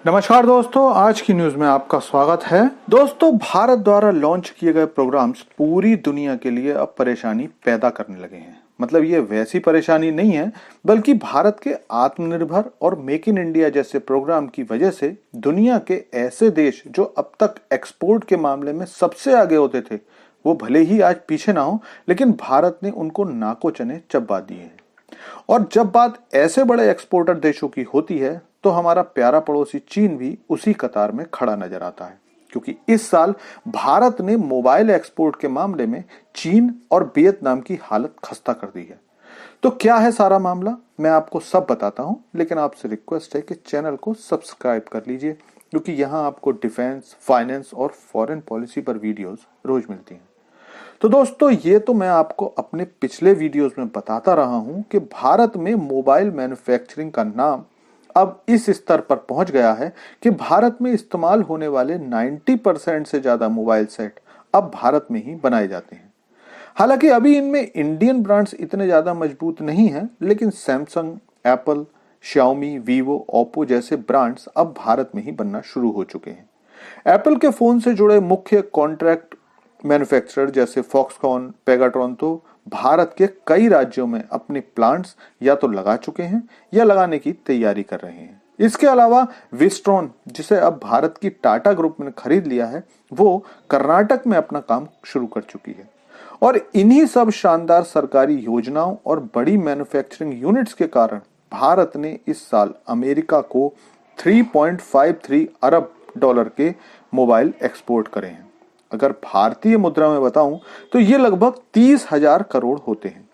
नमस्कार दोस्तों, आज की न्यूज में आपका स्वागत है। दोस्तों, भारत द्वारा लॉन्च किए गए प्रोग्राम्स पूरी दुनिया के लिए अब परेशानी पैदा करने लगे हैं। मतलब ये वैसी परेशानी नहीं है, बल्कि भारत के आत्मनिर्भर और मेक इन इंडिया जैसे प्रोग्राम की वजह से दुनिया के ऐसे देश जो अब तक एक्सपोर्ट के मामले में सबसे आगे होते थे, वो भले ही आज पीछे ना हो, लेकिन भारत ने उनको नाको चने चबा दिए हैं। और जब बात ऐसे बड़े एक्सपोर्टर देशों की होती है, तो हमारा प्यारा पड़ोसी चीन भी उसी कतार में खड़ा नजर आता है, क्योंकि इस साल भारत ने मोबाइल एक्सपोर्ट के मामले में चीन और वियतनाम की हालत खस्ता कर दी है। तो क्या है सारा मामला, मैं आपको सब बताता हूं, लेकिन आपसे रिक्वेस्ट है कि चैनल को सब्सक्राइब कर लीजिए, क्योंकि यहां आपको डिफेंस, फाइनेंस और फॉरेन पॉलिसी पर वीडियोस रोज मिलती हैं। तो दोस्तों, ये तो मैं आपको अपने पिछले वीडियोस में बताता रहा हूं कि भारत में मोबाइल मैन्युफैक्चरिंग का नाम अब इस स्तर पर पहुंच गया है कि भारत में इस्तेमाल होने वाले 90% से ज्यादा मोबाइल सेट अब भारत में ही बनाए जाते हैं। हालांकि अभी इनमें इंडियन ब्रांड्स इतने ज्यादा मजबूत नहीं हैं, लेकिन Samsung, Apple, Xiaomi, Vivo, Oppo जैसे ब्रांड्स अब भारत में ही बनना शुरू हो चुके हैं। एप्पल के फोन से जुड़े मुख्य कॉन्ट्रैक्ट मैन्युफैक्चरर जैसे फॉक्सकॉन, पेगाट्रॉन तो भारत के कई राज्यों में अपने प्लांट्स या तो लगा चुके हैं या लगाने की तैयारी कर रहे हैं। इसके अलावा विस्ट्रॉन, जिसे अब भारत की टाटा ग्रुप ने खरीद लिया है, वो कर्नाटक में अपना काम शुरू कर चुकी है। और इन्हीं सब शानदार सरकारी योजनाओं और बड़ी मैन्युफैक्चरिंग यूनिट्स के कारण भारत ने इस साल अमेरिका को 3.53 अरब डॉलर के मोबाइल एक्सपोर्ट करे हैं। अगर भारतीय मुद्रा में बताऊं तो ये लगभग 30,000 करोड़ होते हैं।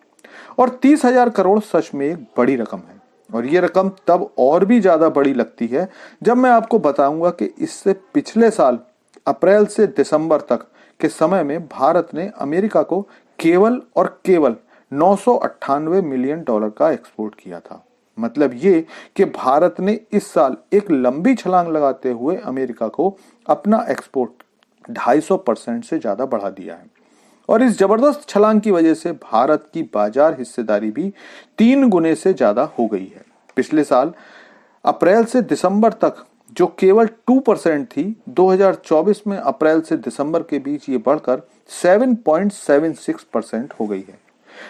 और 30,000 करोड़ सच में एक बड़ी रकम है। और ये रकम तब और भी ज्यादा बड़ी लगती है जब मैं आपको बताऊंगा कि इससे पिछले साल अप्रैल से दिसंबर तक के समय में भारत ने अमेरिका को केवल और केवल 998 मिलियन डॉलर का एक्सपोर्ट किया था। मतलब ये कि भारत ने इस साल एक लंबी छलांग लगाते हुए अमेरिका को अपना एक्सपोर्ट 250% से ज्यादा बढ़ा दिया है। और इस जबरदस्त छलांग की वजह से भारत की बाजार हिस्सेदारी भी 3 गुने से ज्यादा हो गई है। पिछले साल अप्रैल से दिसंबर तक जो केवल 2% थी, 2024 में अप्रैल से दिसंबर के बीच ये बढ़कर 7.76% हो गई है।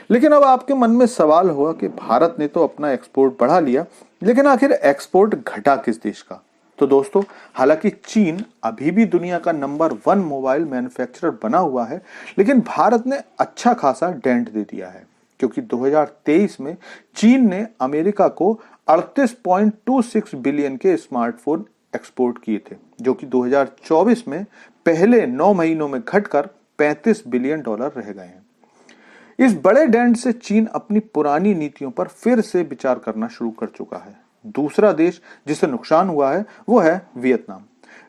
लेकिन अब आपके मन में सवाल हुआ कि भारत ने तो अपना एक्सपोर्ट बढ़ा लिया, लेकिन आखिर एक्सपोर्ट घटा किस देश का? तो दोस्तों, हालांकि चीन अभी भी दुनिया का नंबर 1 मोबाइल मैन्युफैक्चरर बना हुआ है, लेकिन भारत ने अच्छा खासा डेंट दे दिया है, क्योंकि 2023 में चीन ने अमेरिका को 38.26 बिलियन के स्मार्टफोन एक्सपोर्ट किए थे, जो कि 2024 में पहले 9 महीनों में घटकर 35 बिलियन डॉलर रह गए हैं। इस बड़े डेंट से चीन अपनी पुरानी नीतियों पर फिर से विचार करना शुरू कर चुका है। दूसरा देश जिसे नुकसान हुआ है वो है वियतनाम।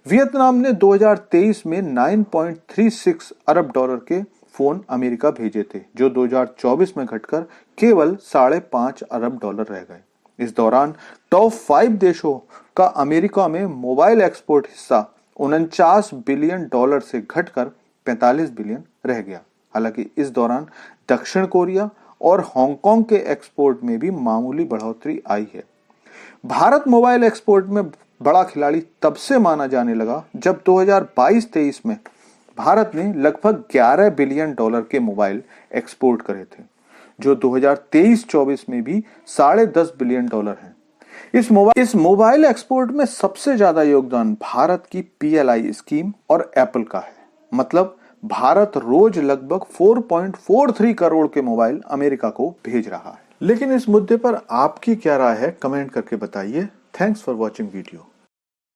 वियतनाम ने 2023 में 9.36 अरब डॉलर के फोन अमेरिका भेजे थे, जो 2024 में घटकर केवल 5.5 अरब डॉलर रह गए। इस दौरान टॉप 5 देशों का अमेरिका में मोबाइल एक्सपोर्ट हिस्सा 49 बिलियन डॉलर से घटकर 45 बिलियन रह गया। हालांकि इस दौरान दक्षिण कोरिया और हांगकांग के एक्सपोर्ट में भी मामूली बढ़ोतरी आई है। भारत मोबाइल एक्सपोर्ट में बड़ा खिलाड़ी तब से माना जाने लगा जब 2022-23 में भारत ने लगभग 11 बिलियन डॉलर के मोबाइल एक्सपोर्ट करे थे, जो 2023-24 में भी 10.5 बिलियन डॉलर है। इस मोबाइल एक्सपोर्ट में सबसे ज्यादा योगदान भारत की PLI स्कीम और एप्पल का है। मतलब भारत रोज लगभग 4.43 करोड़ के मोबाइल अमेरिका को भेज रहा है। लेकिन इस मुद्दे पर आपकी क्या राय है, कमेंट करके बताइए। Thanks for watching video.